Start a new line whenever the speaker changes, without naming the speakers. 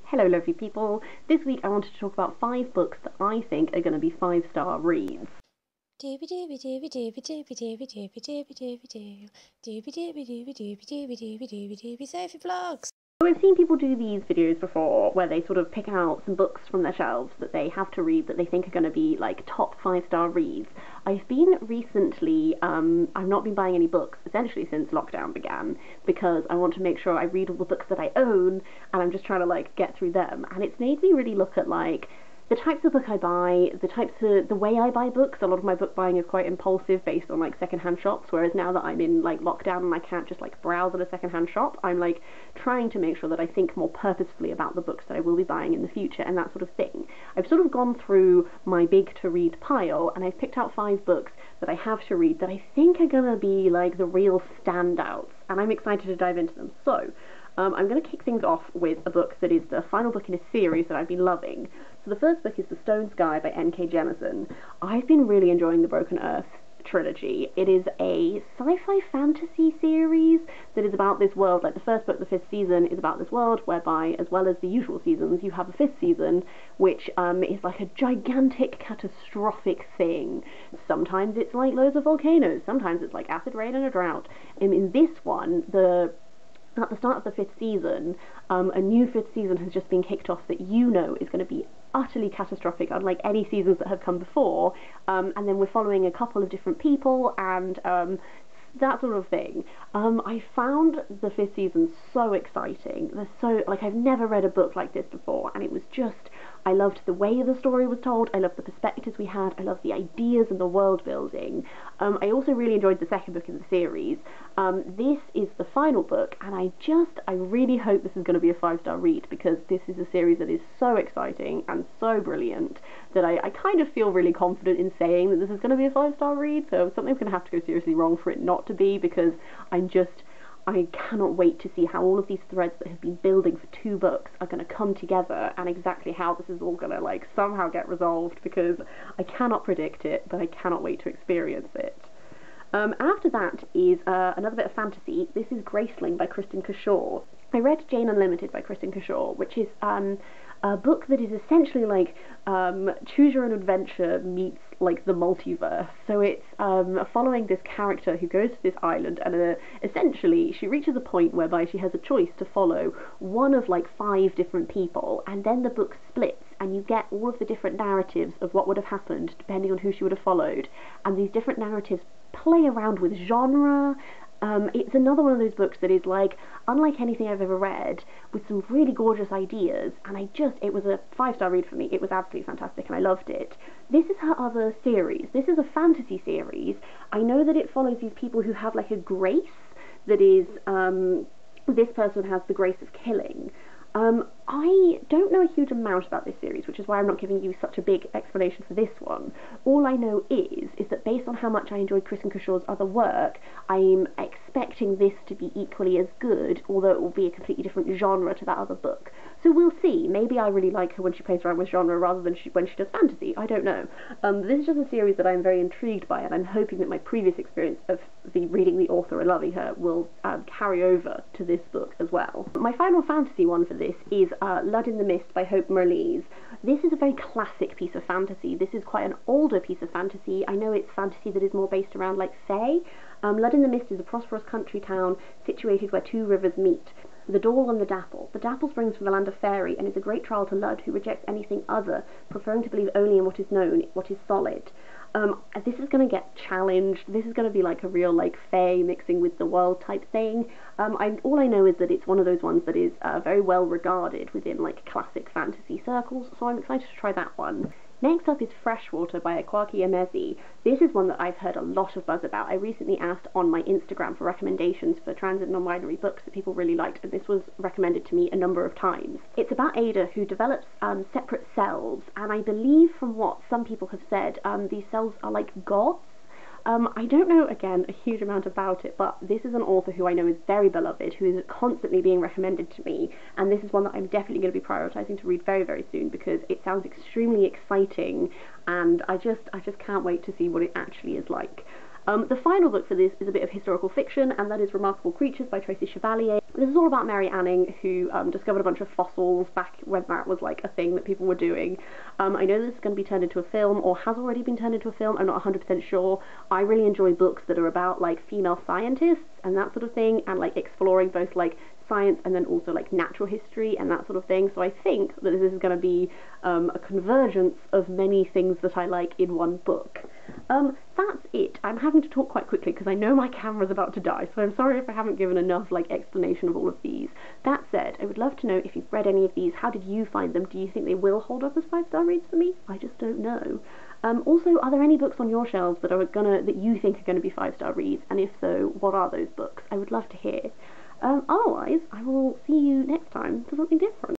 Hello lovely people, this week I wanted to talk about 5 books that I think are going to be 5-star reads. So I've seen people do these videos before where they sort of pick out some books from their shelves that they have to read that they think are going to be like top 5-star reads. I've been recently, I've not been buying any books essentially since lockdown began because I want to make sure I read all the books that I own and I'm just trying to like get through them, and it's made me really look at like the types of book I buy, the way I buy books. A lot of my book buying is quite impulsive based on like secondhand shops, whereas now that I'm in like lockdown and I can't just like browse at a secondhand shop, I'm like trying to make sure that I think more purposefully about the books that I will be buying in the future and that sort of thing. I've sort of gone through my big to read pile and I've picked out 5 books that I have to read that I think are gonna be like the real standouts, and I'm excited to dive into them. So I'm going to kick things off with a book that is the final book in a series that I've been loving. So the first book is The Stone Sky by NK Jemisin. I've been really enjoying the Broken Earth trilogy. It is a sci-fi fantasy series that is about this world. Like the first book, the 5th season, is about this world whereby, as well as the usual seasons, you have a 5th season which is like a gigantic catastrophic thing. Sometimes it's like loads of volcanoes, sometimes it's like acid rain and a drought. And in this one, at the start of the 5th season, a new 5th season has just been kicked off that you know is going to be utterly catastrophic, unlike any seasons that have come before, and then we're following a couple of different people and that sort of thing. I found the 5th season so exciting. There's so, like, I've never read a book like this before, and it was just, I loved the way the story was told, I loved the perspectives we had, I loved the ideas and the world building. I also really enjoyed the second book in the series. This is the final book, and I really hope this is going to be a 5-star read, because this is a series that is so exciting and so brilliant that I kind of feel really confident in saying that this is going to be a 5-star read, so something's going to have to go seriously wrong for it not to be, because I cannot wait to see how all of these threads that have been building for 2 books are going to come together, and exactly how this is all going to like somehow get resolved, because I cannot predict it, but I cannot wait to experience it. After that is another bit of fantasy. This is Graceling by Kristin Cashore. I read Jane Unlimited by Kristin Cashore, which is a book that is essentially like Choose Your Own Adventure meets like the multiverse. So it's following this character who goes to this island, and essentially she reaches a point whereby she has a choice to follow one of like 5 different people, and then the book splits and you get all of the different narratives of what would have happened depending on who she would have followed, and these different narratives play around with genre. It's another one of those books that is like unlike anything I've ever read, with some really gorgeous ideas, and it was a 5-star read for me. It was absolutely fantastic and I loved it. This is her other series. This is a fantasy series. I know that it follows these people who have like a grace that is, this person has the grace of killing. I don't know a huge amount about this series, which is why I'm not giving you such a big explanation for this one. All I know is that based on how much I enjoyed Kristin Cashore's other work, I'm expecting this to be equally as good, although it will be a completely different genre to that other book. So we'll see. Maybe I really like her when she plays around with genre rather than when she does fantasy. I don't know. This is just a series that I'm very intrigued by, and I'm hoping that my previous experience of reading the author and loving her will carry over to this book as well. My final fantasy one for this is Blood in the Mist by Mirrlees. This is a very classic piece of fantasy. This is quite an older piece of fantasy. I know it's fantasy that is more based around like Fae. Blood in the Mist is a prosperous country town situated where 2 rivers meet, the Dal and the Dapple. The Dapple springs from the land of Fairy and is a great trial to Lud, who rejects anything other, preferring to believe only in what is known, what is solid. This is going to get challenged. This is going to be like a real like Fae mixing with the world type thing. All I know is that it's one of those ones that is very well regarded within like classic fantasy circles, so I'm excited to try that one. Next up is Freshwater by Akwaeke Emezi. This is one that I've heard a lot of buzz about. I recently asked on my Instagram for recommendations for trans and non-binary books that people really liked, and this was recommended to me a number of times. It's about Ada, who develops separate cells, and I believe from what some people have said, these cells are like gods. I don't know, again, a huge amount about it, but this is an author who I know is very beloved, who is constantly being recommended to me, and this is one that I'm definitely going to be prioritising to read very, very soon, because it sounds extremely exciting, and I just can't wait to see what it actually is like. The final book for this is a bit of historical fiction, and that is Remarkable Creatures by Tracy Chevalier. This is all about Mary Anning, who discovered a bunch of fossils back when that was like a thing that people were doing. I know this is going to be turned into a film, or has already been turned into a film, I'm not 100% sure. I really enjoy books that are about like female scientists and that sort of thing, and like exploring both like science and then also like natural history and that sort of thing, so I think that this is going to be a convergence of many things that I like in one book. That's it. I'm having to talk quite quickly because I know my camera's about to die, so I'm sorry if I haven't given enough like explanation of all of these. That said, I would love to know if you've read any of these. How did you find them? Do you think they will hold up as 5-star reads for me? I just don't know. Also, are there any books on your shelves that you think are gonna be 5-star reads, and if so, what are those books? I would love to hear. Otherwise, I will see you next time for something different.